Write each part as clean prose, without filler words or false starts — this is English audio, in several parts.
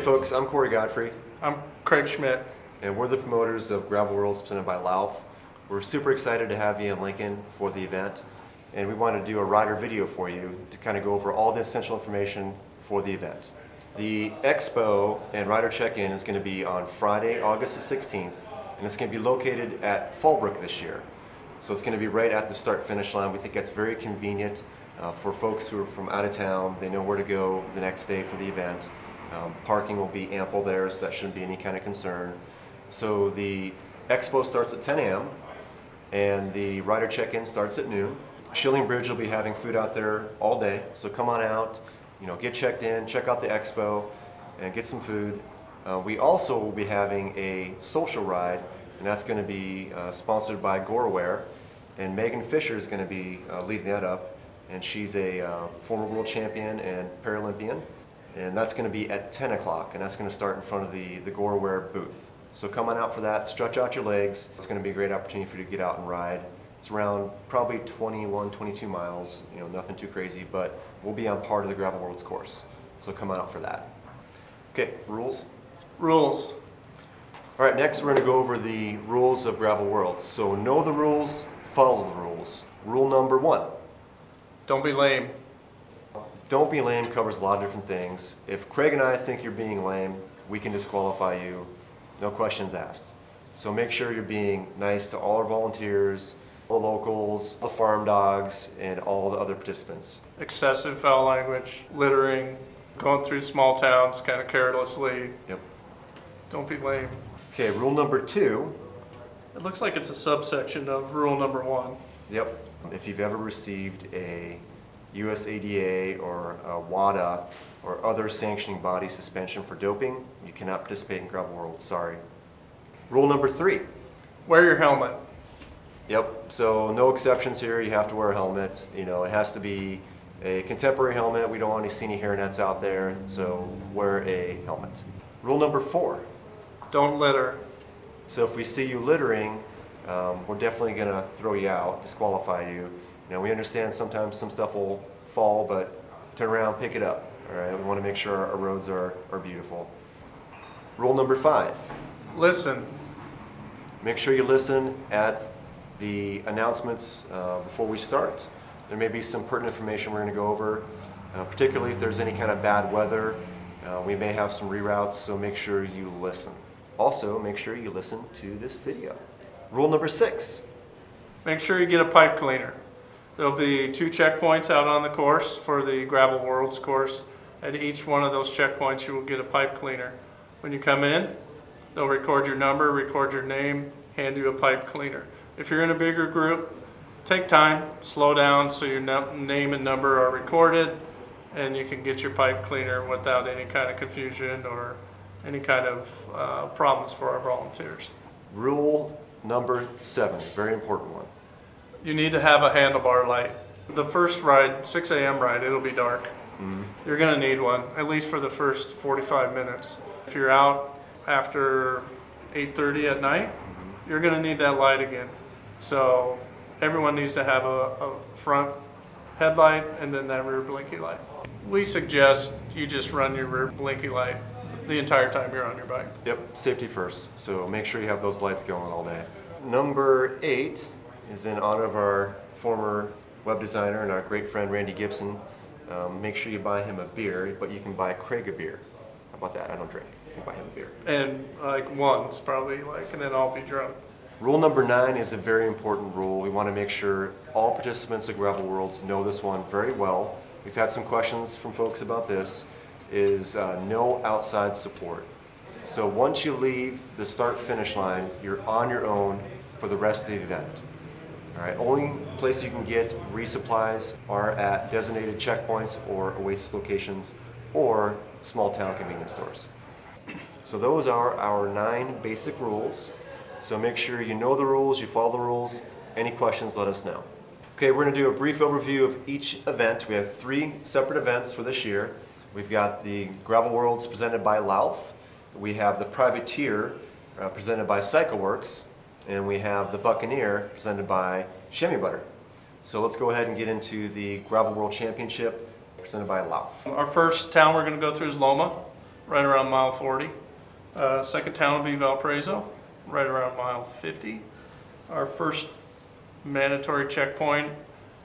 folks, I'm Corey Godfrey. I'm Craig Schmidt. And we're the promoters of Gravel Worlds presented by Lauf. We're super excited to have you in Lincoln for the event. And we want to do a rider video for you to kind of go over all the essential information for the event. The expo and rider check-in is going to be on Friday, August the 16th. And it's going to be located at Fallbrook this year. So it's going to be right at the start-finish line. We think that's very convenient for folks who are from out of town. They know where to go the next day for the event. Parking will be ample there, so that shouldn't be any kind of concern. So the expo starts at 10 a.m. and the rider check-in starts at noon. Shilling Bridge will be having food out there all day, so come on out, get checked in, check out the expo, and get some food. We also will be having a social ride, and that's going to be sponsored by Goreware, and Megan Fisher is going to be leading that up, and she's a former world champion and Paralympian, and that's going to be at 10 o'clock, and that's going to start in front of the Goreware booth. So come on out for that, stretch out your legs. It's going to be a great opportunity for you to get out and ride. It's around probably 21, 22 miles, nothing too crazy, but we'll be on part of the Gravel Worlds course. So come on out for that. Okay, rules? Rules. All right, next we're going to go over the rules of Gravel Worlds. So know the rules, follow the rules. Rule number 1. Don't be lame. Don't be lame covers a lot of different things. If Craig and I think you're being lame, we can disqualify you. No questions asked. So make sure you're being nice to all our volunteers, the locals, the farm dogs, and all the other participants. Excessive foul language, littering, going through small towns kind of carelessly. Yep. Don't be lame. Okay, rule number 2. It looks like it's a subsection of rule number 1. Yep. If you've ever received a USADA or a WADA or other sanctioning body suspension for doping, you cannot participate in Gravel Worlds. Sorry. Rule number 3. Wear your helmet. Yep, so no exceptions here. You have to wear a helmet. It has to be a contemporary helmet. We don't want to see any hairnets out there, so wear a helmet. Rule number 4. Don't litter. So if we see you littering, we're definitely going to throw you out, disqualify you. We understand sometimes some stuff will fall, but turn around, pick it up. All right, we want to make sure our roads are beautiful. Rule number 5. Listen. Make sure you listen at the announcements before we start. There may be some pertinent information we're going to go over, particularly if there's any kind of bad weather. We may have some reroutes, so make sure you listen. Also, make sure you listen to this video. Rule number 6. Make sure you get a pipe cleaner. There'll be 2 checkpoints out on the course for the Gravel Worlds course. At each one of those checkpoints, you will get a pipe cleaner. When you come in, they'll record your number, record your name, hand you a pipe cleaner. If you're in a bigger group, take time, slow down so your name and number are recorded, and you can get your pipe cleaner without any kind of confusion or any kind of problems for our volunteers. Rule number 7, very important one. You need to have a handlebar light. The first ride, 6 a.m. ride, it'll be dark. You're going to need one, at least for the first 45 minutes. If you're out after 8:30 at night, you're going to need that light again. So everyone needs to have a front headlight and then that rear blinky light. We suggest you just run your rear blinky light the entire time you're on your bike. Yep, safety first. So make sure you have those lights going all day. Number 8 is in honor of our former web designer and our great friend Randy Gibson. Make sure you buy him a beer, but you can buy Craig a beer. How about that? I don't drink. You can buy him a beer. And once probably, and then I'll be drunk. Rule number 9 is a very important rule. We want to make sure all participants at Gravel Worlds know this one very well. We've had some questions from folks about this, is no outside support. So once you leave the start-finish line, you're on your own for the rest of the event. All right, only place you can get resupplies are at designated checkpoints or Oasis locations or small town convenience stores. So those are our 9 basic rules. So make sure you know the rules, you follow the rules. Any questions, let us know. Okay, we're going to do a brief overview of each event. We have 3 separate events for this year. We've got the Gravel Worlds presented by Lauf. We have the Privateer presented by CycleWorks. And we have the Buccaneer presented by Shemmy Butter. So let's go ahead and get into the Gravel World Championship presented by Lauf. Our first town we're going to go through is Loma. right around mile 40. Second town will be Valparaiso, right around mile 50. Our first mandatory checkpoint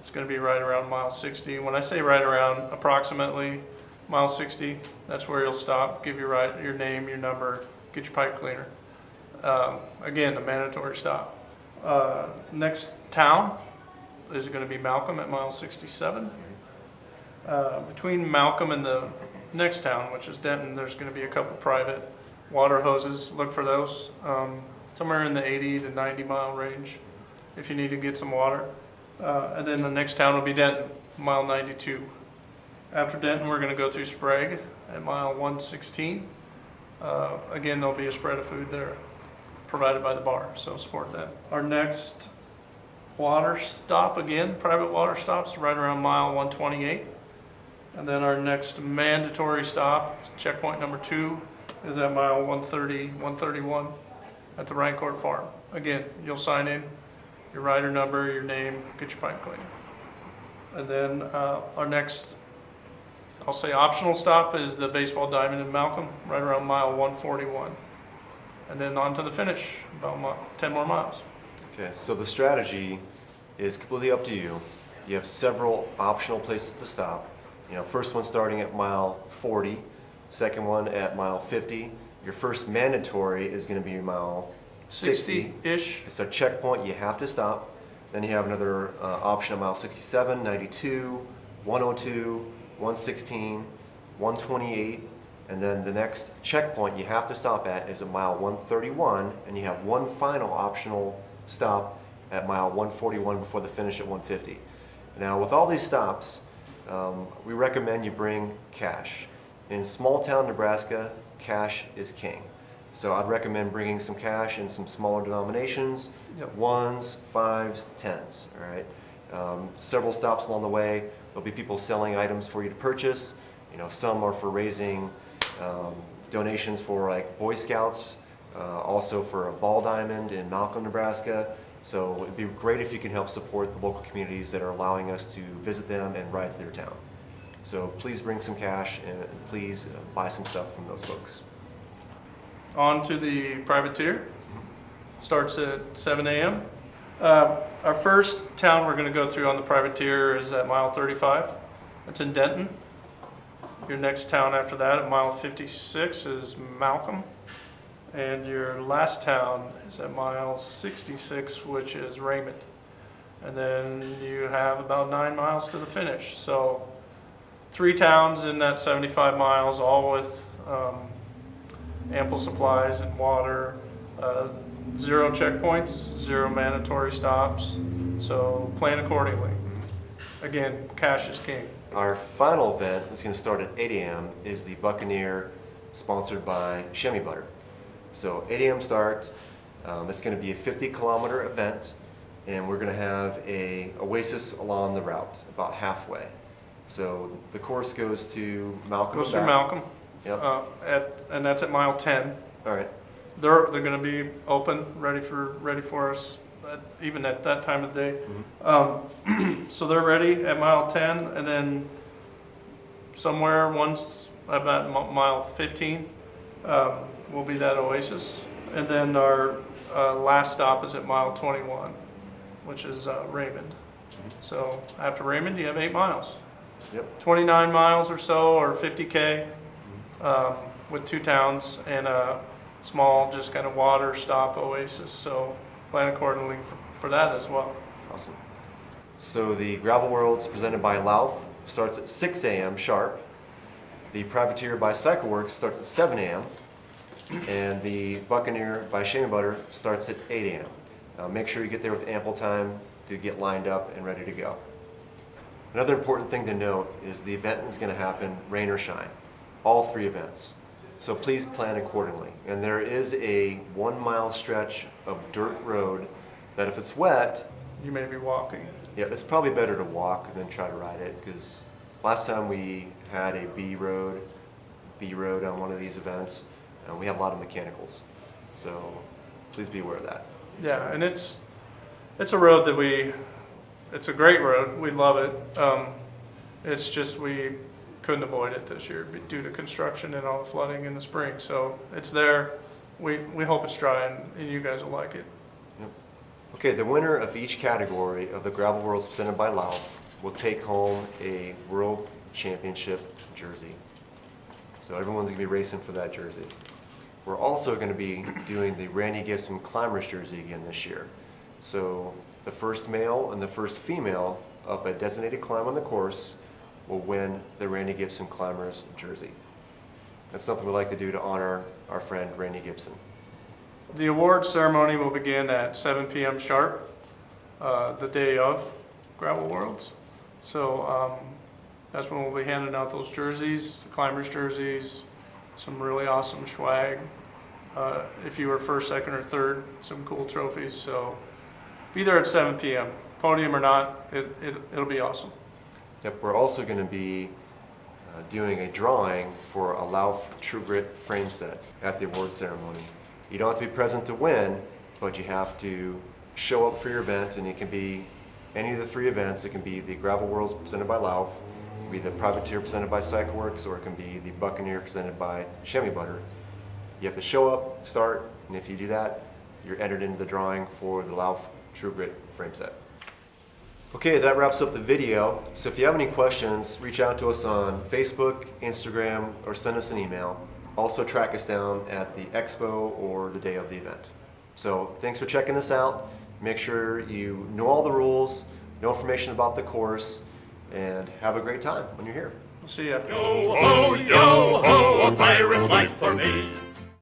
is going to be right around mile 60. When I say right around, approximately mile 60, that's where you'll stop, give your name, your number, get your pipe cleaner. Again, a mandatory stop. Next town is going to be Malcolm at mile 67. Between Malcolm and the next town, which is Denton, there's going to be a couple private water hoses. Look for those. Somewhere in the 80 to 90 mile range if you need to get some water. And then the next town will be Denton, mile 92. After Denton, we're going to go through Sprague at mile 116. Again, there'll be a spread of food there provided by the bar, so support that. Our next water stop, again, private water stops, right around mile 128. And then our next mandatory stop, checkpoint number 2, is at mile 130, 131 at the Rhine Court Farm. Again, you'll sign in, your rider number, your name, get your pipe clean. And then our next, I'll say optional stop, is the baseball diamond in Malcolm, right around mile 141. And then on to the finish, about 10 more miles. Okay, so the strategy is completely up to you. You have several optional places to stop. First one starting at mile 40, second one at mile 50. Your first mandatory is going to be mile 60. 60-ish. It's a checkpoint, you have to stop. Then you have another option at mile 67, 92, 102, 116, 128. And then the next checkpoint you have to stop at is at mile 131, and you have one final optional stop at mile 141 before the finish at 150. Now, with all these stops, we recommend you bring cash. In small town Nebraska, cash is king. So I'd recommend bringing some cash in some smaller denominations, Yep. 1s, 5s, 10s, all right? Several stops along the way, there'll be people selling items for you to purchase. Some are for raising donations for like Boy Scouts, also for a ball diamond in Malcolm, Nebraska. So it'd be great if you can help support the local communities that are allowing us to visit them and ride to their town. So please bring some cash and please buy some stuff from those folks. On to the privateer. Starts at 7 a.m. Our first town we're going to go through on the privateer is at mile 35. That's in Denton. Your next town after that at mile 56 is Malcolm. And your last town is at mile 66, which is Raymond. And then you have about 9 miles to the finish. So 3 towns in that 75 miles, all with ample supplies and water, 0 checkpoints, 0 mandatory stops. So plan accordingly. Again, cash is king. Our final event that's going to start at 8 a.m. is the Buccaneer, sponsored by Shemmy Butter. So 8 a.m. start. It's going to be a 50-kilometer event, and we're going to have a oasis along the route, about halfway. So the course goes to Malcolm. Goes through Malcolm. Yep. And that's at mile 10. All right. They're going to be open, ready for us, even at that time of day. Mm-hmm. So they're ready at mile 10, and then somewhere once about mile 15 will be that oasis, and then our last stop is at mile 21, which is Raymond. So after Raymond, you have 8 miles. Yep. 29 miles or so, or 50K, with 2 towns and a small, just kind of water stop oasis. So plan accordingly for that as well. Awesome. So the Gravel Worlds presented by Lauf starts at 6 a.m. sharp. The Privateer by Cycle Works starts at 7 a.m. And the Buccaneer by Shemmy Butter starts at 8 a.m. Make sure you get there with ample time to get lined up and ready to go. Another important thing to note is the event is going to happen rain or shine, all 3 events. So please plan accordingly. And there is a 1-mile stretch of dirt road that if it's wet, You may be walking. yeah, it's probably better to walk than try to ride it, because last time we had a B road on one of these events, and we had a lot of mechanicals. So please be aware of that. Yeah, and it's a road that it's a great road. We love it. It's just couldn't avoid it this year due to construction and all the flooding in the spring. So it's there. We hope it's dry and you guys will like it. Yep. Okay, the winner of each category of the Gravel Worlds presented by Lauf will take home a World Championship jersey. So everyone's going to be racing for that jersey. We're also going to be doing the Randy Gibson Climbers jersey again this year. So the first male and the first female up a designated climb on the course will win the Randy Gibson Climbers jersey. That's something we like to do to honor our friend Randy Gibson. The awards ceremony will begin at 7 p.m. sharp, the day of Gravel Worlds. So that's when we'll be handing out those jerseys, the climbers jerseys, some really awesome swag. If you were first, second, or third, some cool trophies. So be there at 7 p.m. Podium or not, it'll be awesome. Yep, we're also going to be doing a drawing for a Lauf True Grit frame set at the award ceremony. You don't have to be present to win, but you have to show up for your event, and it can be any of the 3 events. It can be the Gravel Worlds presented by Lauf, it can be the Privateer presented by CycleWorks, or it can be the Buccaneer presented by Chamois Butter. You have to show up, start, and if you do that, you're entered into the drawing for the Lauf True Grit frame set. Okay, that wraps up the video. So if you have any questions, reach out to us on Facebook, Instagram, or send us an email. Also track us down at the expo or the day of the event. So thanks for checking this out. Make sure you know all the rules, know information about the course, and have a great time when you're here. We'll see ya. Yo ho, a pirate's life for me.